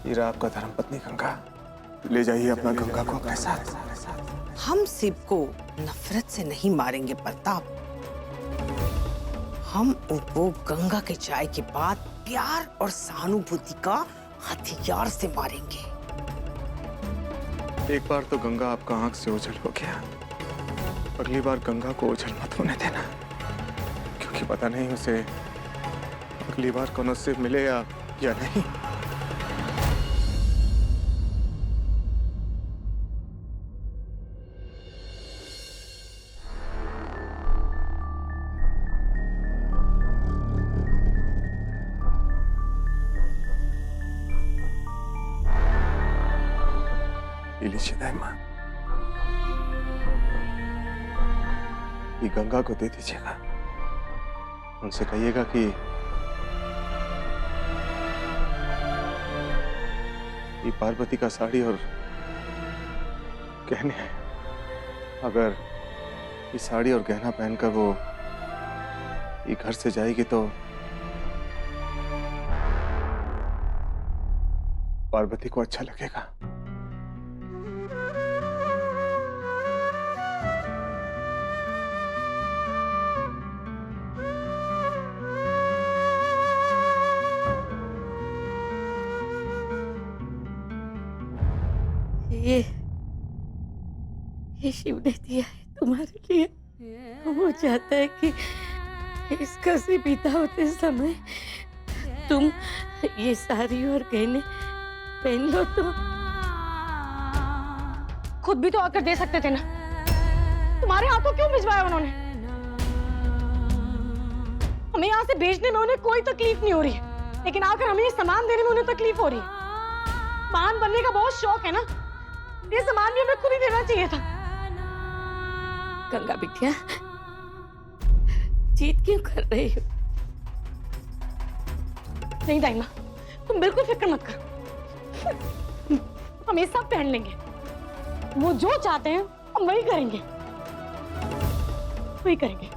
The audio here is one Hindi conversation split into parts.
ये रहा आपका धर्मपत्नी गंगा। ले जाइए अपना गंगा को अपने साथ। हम शिव को नफरत से नहीं मारेंगे प्रताप, हम उनको गंगा के चाय के बाद प्यार और सहानुभूति का हथियार से मारेंगे। एक बार तो गंगा आपका आंख से ओझल हो गया, अगली बार गंगा को ओझल मत होने देना, क्योंकि पता नहीं उसे अगली बार कौन उससे मिले या नहीं। लीजिए दाइमा, ये गंगा को दे दीजिएगा। उनसे कहिएगा कि ये पार्वती का साड़ी और गहने हैं। अगर ये साड़ी और गहना पहनकर वो ये घर से जाएगी तो पार्वती को अच्छा लगेगा। ये शिव ने दिया है तुम्हारे लिए। वो चाहता है कि इसका से बीता होते समय तुम ये साड़ी और गहने पहन लो। तो खुद भी तो आकर दे सकते थे ना, तुम्हारे हाथों क्यों भिजवाया उन्होंने? हमें यहाँ से भेजने में उन्हें कोई तकलीफ नहीं हो रही है, लेकिन आकर हमें ये सामान देने में उन्हें तकलीफ हो रही है। महान बनने का बहुत शौक है ना, ये सामान भी हमें खुद ही देना चाहिए था। गंगा बिटिया, जीत क्यों कर रही हो? नहीं दाइमा, तुम बिल्कुल फिक्र मत करो, हम ये सब पहन लेंगे। वो जो चाहते हैं हम वही करेंगे, वही करेंगे।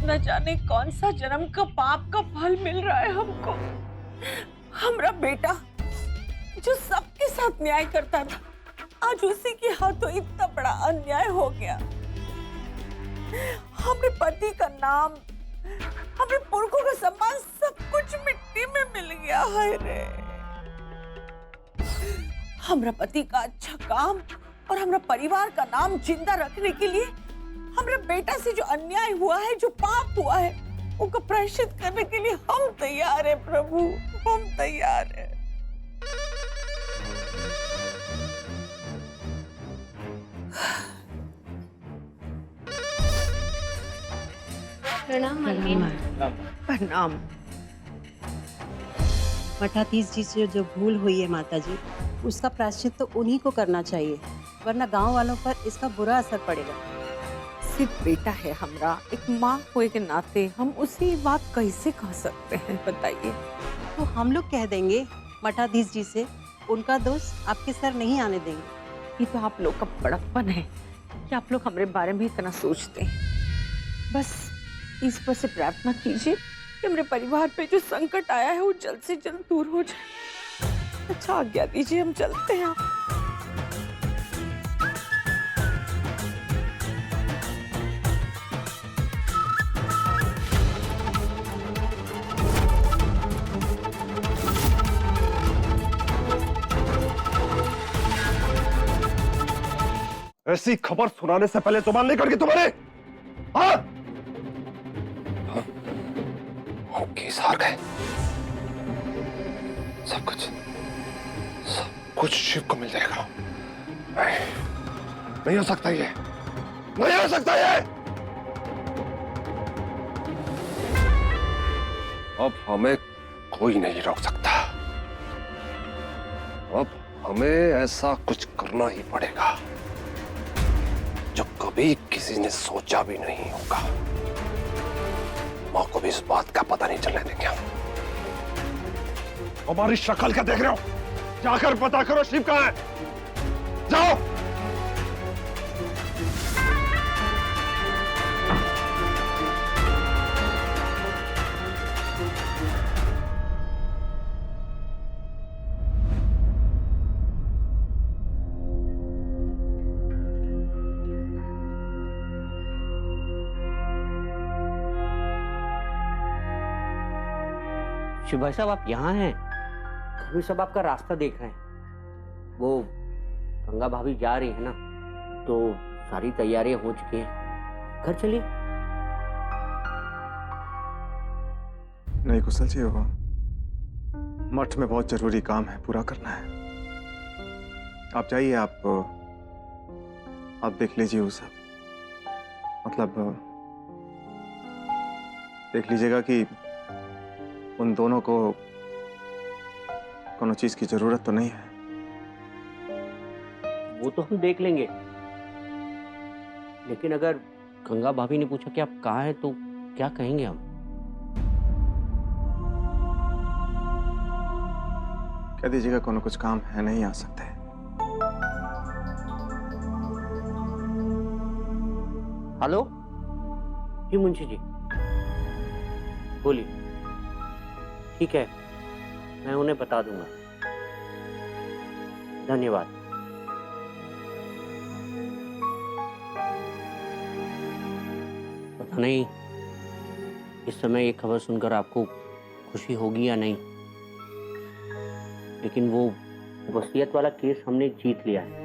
न जाने कौन सा जन्म का पाप का फल मिल रहा है हमको। हमारा बेटा जो सबके साथ न्याय करता था, आज उसी के हाथों इतना बड़ा अन्याय हो गया। हमारे पति का नाम, हमारे पुरखों का सम्मान, सब कुछ मिट्टी में मिल गया है रे। हमारा पति का अच्छा काम और हमारा परिवार का नाम जिंदा रखने के लिए हमारे बेटा से जो अन्याय हुआ है, जो पाप हुआ है, उनका प्रायश्चित करने के लिए हम तैयार हैं प्रभु, हम तैयार हैं। प्रणाम। प्रणाम। मठाधीश जी से जो भूल हुई है माता जी, उसका प्रायश्चित तो उन्हीं को करना चाहिए, वरना गांव वालों पर इसका बुरा असर पड़ेगा। सिर्फ बेटा है हमरा, एक माँ होए के नाते हम उसी बात कैसे कह सकते हैं बताइए? तो हम लोग कह देंगे मठाधीश जी से, उनका दोष आपके सर नहीं आने देंगे। ये तो आप लोग का बड़प्पन है कि आप लोग हमारे बारे में इतना सोचते हैं। बस ईश्वर से प्रार्थना कीजिए कि हमारे परिवार पे जो संकट आया है वो जल्द से जल्द दूर हो जाए। अच्छा आज्ञा दीजिए, हम चलते हैं। ऐसी खबर सुनाने से पहले जुबान नहीं कटगी तुम्हारे? हाँ? हम केस हार गए। सब कुछ शिव को मिल जाएगा। नहीं हो सकता ये, नहीं हो सकता ये। अब हमें कोई नहीं रोक सकता। अब हमें ऐसा कुछ करना ही पड़ेगा जो कभी किसी ने सोचा भी नहीं होगा। माँ को भी इस बात का पता नहीं चलने देंगे हम। हमारी शक्ल क्या देख रहे हो? जाकर पता करो शिव कहाँ है। जाओ। शिव भाई साहब आप यहाँ हैं? घर में सब आपका रास्ता देख रहे हैं। वो गंगा भाभी जा रही है ना, तो सारी तैयारियां हो चुकी हैं। घर चलिए। नहीं कुशल जी, वो मठ में बहुत जरूरी काम है, पूरा करना है। आप जाइए, आप देख लीजिए वो सब। मतलब देख लीजिएगा कि उन दोनों को कोनो चीज की जरूरत तो नहीं है। वो तो हम देख लेंगे, लेकिन अगर गंगा भाभी ने पूछा कि आप कहाँ हैं तो क्या कहेंगे हम? कह दीजिएगा कोनो कुछ काम है, नहीं आ सकते। हेलो जी मुंशी जी, बोलिए। ठीक है, मैं उन्हें बता दूंगा। धन्यवाद। पता नहीं इस समय ये खबर सुनकर आपको खुशी होगी या नहीं, लेकिन वो वसीयत वाला केस हमने जीत लिया है।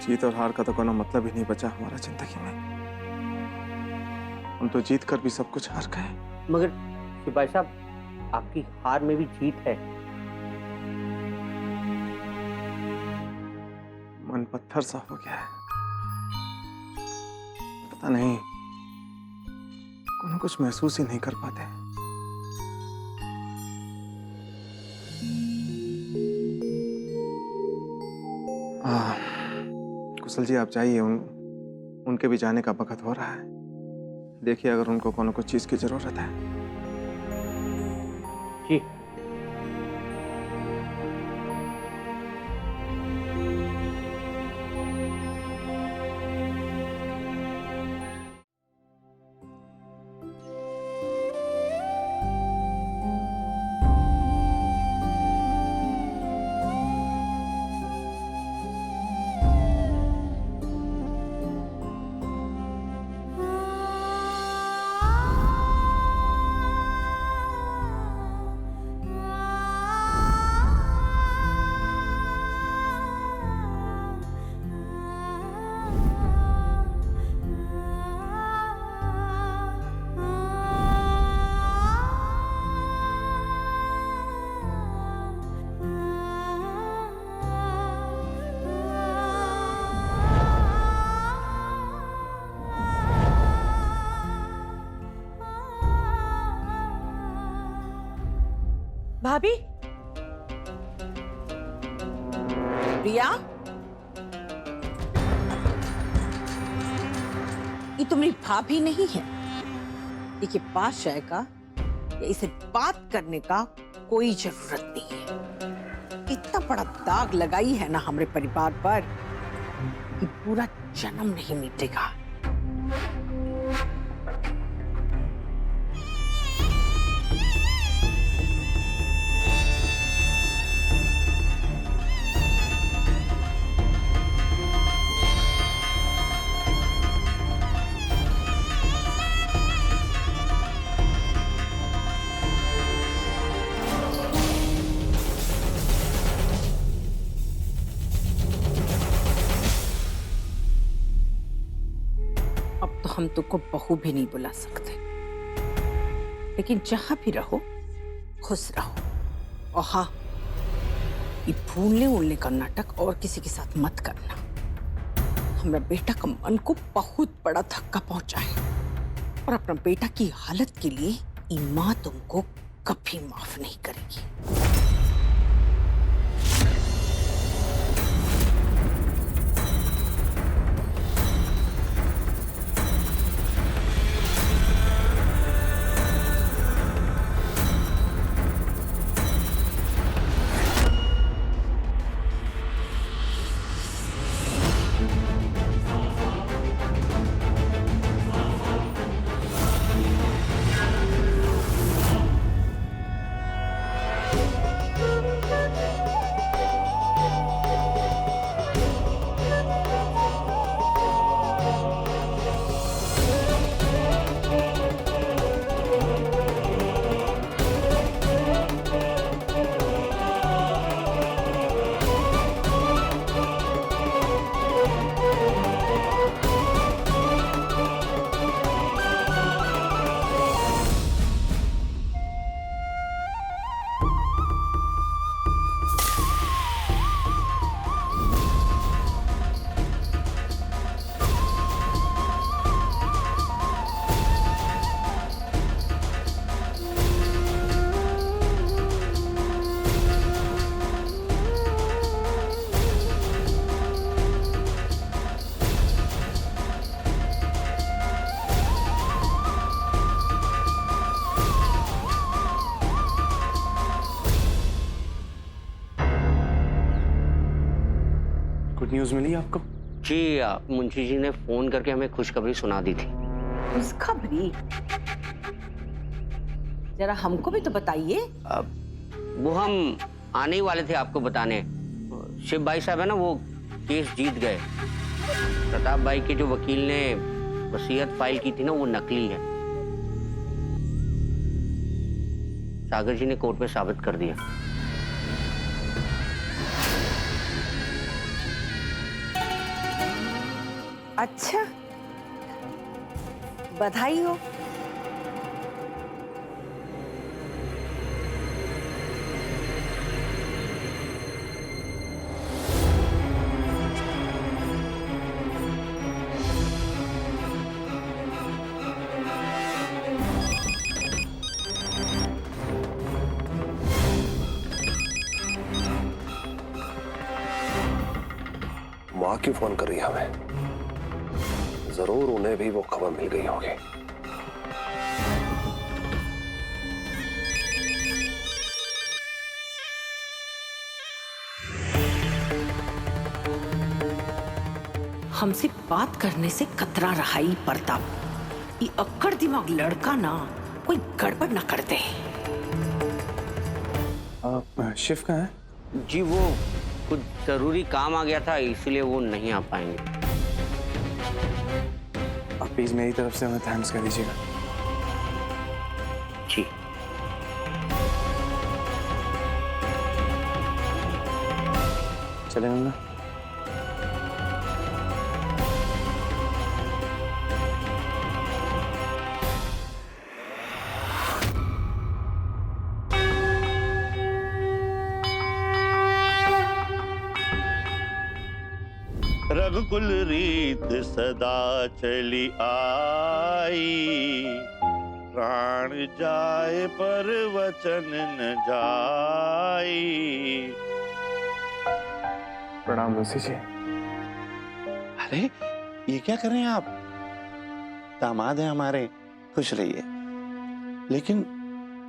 जीत और हार का तो कोनो मतलब ही नहीं बचा हमारा जिंदगी में। हम तो जीत कर भी सब कुछ हार गए। मगर सिपाही साहब, आपकी हार में भी जीत है। मन पत्थर सा हो गया है। पता नहीं, कोनो कुछ महसूस ही नहीं कर पाते। कुशल जी आप जाइए, उनके भी जाने का वक्त हो रहा है। देखिए अगर उनको कोनो कुछ चीज की जरूरत है। जी। भाभी, प्रिया, ये तुम्हारी भाभी नहीं है। ये पास जाएगा या इसे बात करने का कोई जरूरत नहीं है। इतना बड़ा दाग लगाई है ना हमारे परिवार पर कि पूरा जन्म नहीं मिटेगा। हम तुमको बहू भी नहीं बुला सकते, लेकिन जहां भी रहो खुश रहो। और हाँ, ये भूलने उलने का नाटक और किसी के साथ मत करना। हमारा बेटा का मन को बहुत बड़ा धक्का पहुंचा है और अपना बेटा की हालत के लिए ये माँ तुमको कभी माफ नहीं करेगी। गुड न्यूज़ मिली आपको? जी मुंशी जी ने फोन करके हमें खुशखबरी सुना दी थी। खुशखबरी? जरा हमको भी तो बताइए। वो हम आने ही वाले थे आपको बताने। शिव भाई साहब है ना, वो केस जीत गए। प्रताप भाई के जो वकील ने वसीयत फाइल की थी ना, वो नकली है। सागर जी ने कोर्ट में साबित कर दिया। अच्छा, बधाई हो। माँ क्यों फोन कर रही है हमें? जरूर उन्हें भी वो खबर मिल गई होगी। हमसे बात करने से कतरा रहा ही प्रताप। ये अक्कड़ दिमाग लड़का ना कोई गड़बड़ न कर दे। शिव कहाँ है? जी वो कुछ जरूरी काम आ गया था, इसलिए वो नहीं आ पाएंगे। आप प्लीज मेरी तरफ से हमें थैंक्स कर दीजिएगा। जी चले गंगा। रघुकुल रीत सदा चली आई, प्राण जाए पर वचन न जाई। प्रणाम ऋषि जी। अरे ये क्या कर रहे हैं आप? दामाद हैं हमारे, खुश रहिए। लेकिन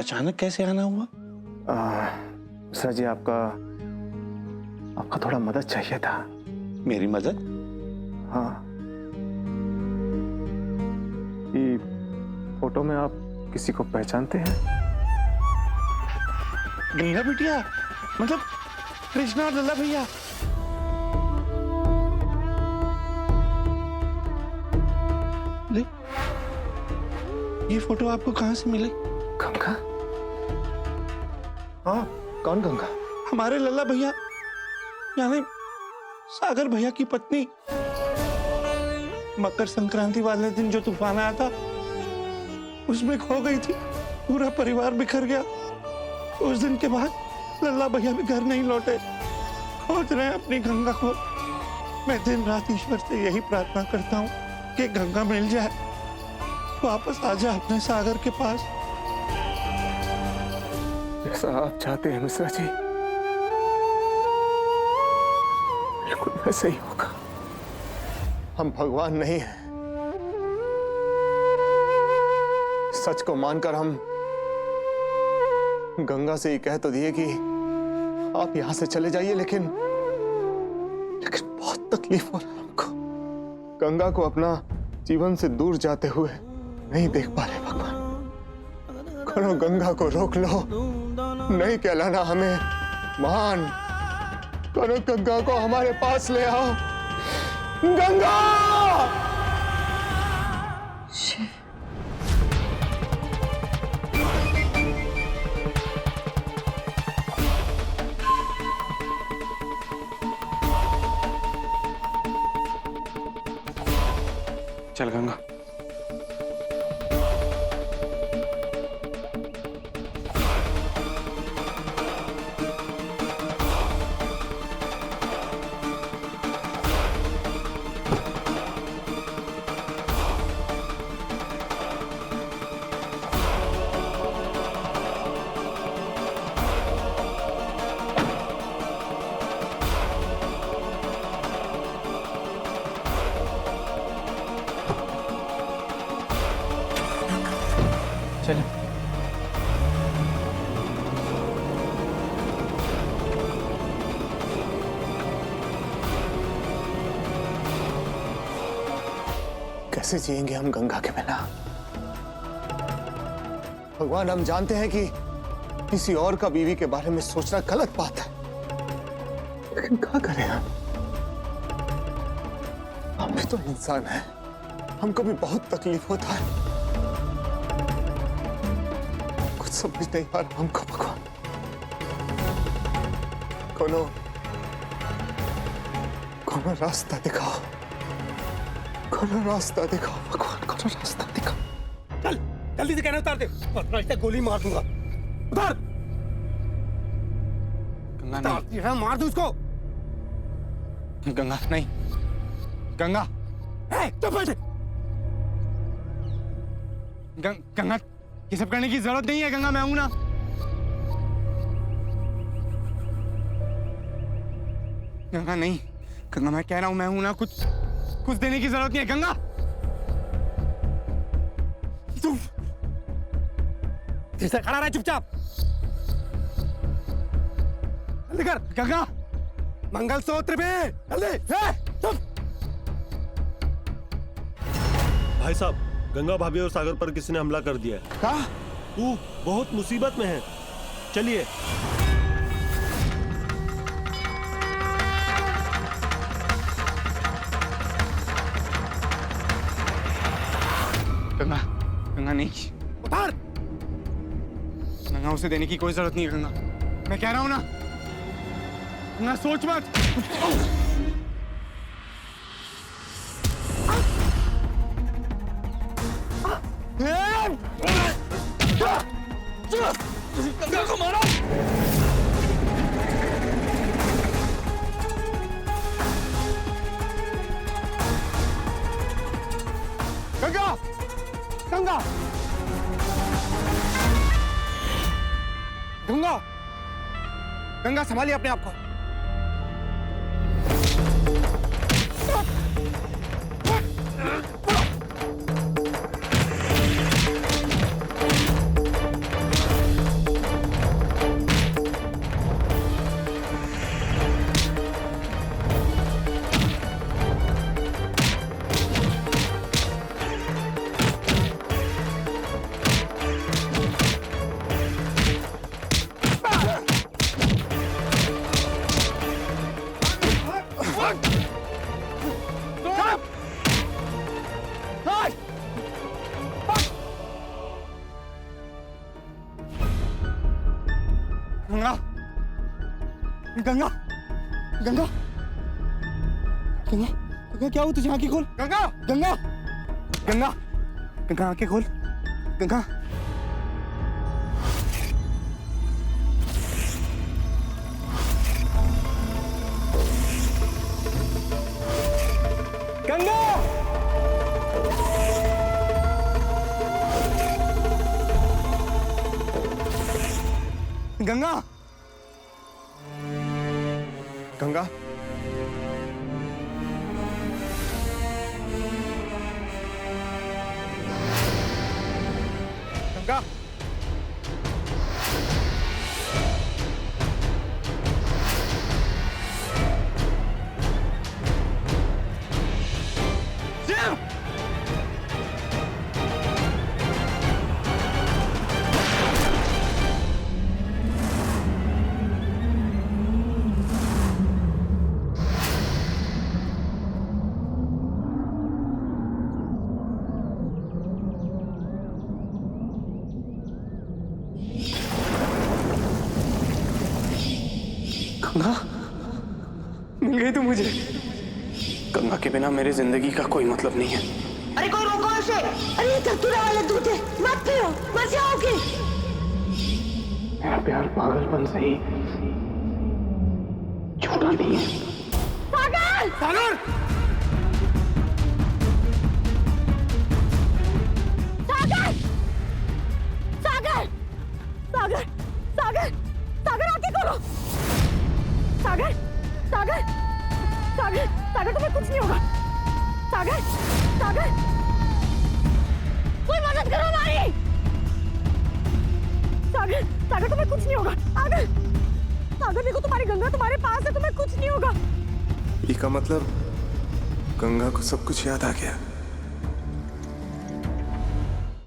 अचानक कैसे आना हुआ? सर जी आपका थोड़ा मदद चाहिए था। मेरी मदद? हाँ, ये फोटो में आप किसी को पहचानते हैं? गंगा बिटिया, मतलब कृष्णा और लल्ला भैया। ले, ये फोटो आपको कहां से मिली? गंगा? हाँ, कौन गंगा? हमारे लल्ला भैया, यानी सागर भैया की पत्नी। मकर संक्रांति वाले दिन जो तूफान आया था, उसमें खो गई थी। पूरा परिवार बिखर गया। उस दिन के बाद लल्ला भैया भी घर नहीं लौटे। खोज रहे हैं अपनी गंगा को। मैं दिन रात ईश्वर से यही प्रार्थना करता हूँ कि गंगा मिल जाए, वापस आ जाए अपने सागर के पास। जैसा आप चाहते हैं मिश्रा जी, बिल्कुल वैसे ही होगा। हम भगवान नहीं हैं। सच को मानकर हम गंगा से ही कह तो दिए कि आप यहां से चले जाइए, लेकिन बहुत तकलीफ हो रहा है हमको। गंगा को अपना जीवन से दूर जाते हुए नहीं देख पा रहे भगवान। करो गंगा को रोक लो, नहीं कहलाना हमें महान। करो गंगा को हमारे पास ले आओ। गंगा! चल गंगा। कैसे जिएंगे हम गंगा के बिना? भगवान, हम जानते हैं कि किसी और का बीवी के बारे में सोचना गलत बात है, लेकिन क्या करें हम भी तो इंसान हैं, हमको भी बहुत तकलीफ होता है। कुछ समझ नहीं पा रहा हमको। भगवान, कोनो रास्ता दिखाओ, कोनो रास्ता दिखाओ भगवान, कोनो रास्ता दिखाओ। चल जल्दी से कहना उतार दे, वरना इसे गोली मार दूंगा। उतार। गंगा नहीं, मार दूं उसको। गंगा नहीं, गंगा चुप बैठ। गंगा, ये सब करने की जरूरत नहीं है। गंगा, मैं हूं ना। गंगा नहीं, गंगा मैं कह रहा हूं मैं हूं ना। कुछ देने की जरूरत नहीं है। गंगा तू फिर से खड़ा रहा चुपचाप। जल्दी कर। गंगा, मंगलसूत्र पे जल्दी। चुप। भाई साहब, गंगा भाभी और सागर पर किसी ने हमला कर दिया है। क्या? वो बहुत मुसीबत में है, चलिए। गंगा, गंगा नहीं, उतार। गंगा उसे देने की कोई जरूरत नहीं है। गंगा, मैं कह रहा हूं ना। गंगा सोच मत। गंगा को मारो। गंगा, गंगा, गंगा, गंगा संभालिए अपने आप को। गंगा, गंगा, गंगा, गंगा, गंगा क्या हुआ तुझे? आंखें खोल। गंगा, गंगा, गंगा, गंगा आंखें खोल। गंगा, गंगा, गंगा, गंगा, गंगा, शिव, गंगा, मिल गई तू मुझे। गंगा के बिना मेरी जिंदगी का कोई मतलब नहीं है। अरे कोई रोको इसे। अरे ये धतूरे वाले दूध है, मत पियो, मर जाओगे। मेरा प्यार पागलपन से ही, झूठा नहीं है। सागर! सागर! सागर! सागर! सागर! सागर! सागर आके खोलो। सागर! सागर! सागर! सागर तुम्हें कुछ नहीं होगा। सागर! सागर! कोई मदद करो हमारी। सागर! सागर तुम्हें कुछ नहीं होगा। सागर! सागर देखो तुम्हारी गंगा तुम्हारे पास है, तुम्हें कुछ नहीं होगा। इसका मतलब गंगा को सब कुछ याद आ गया।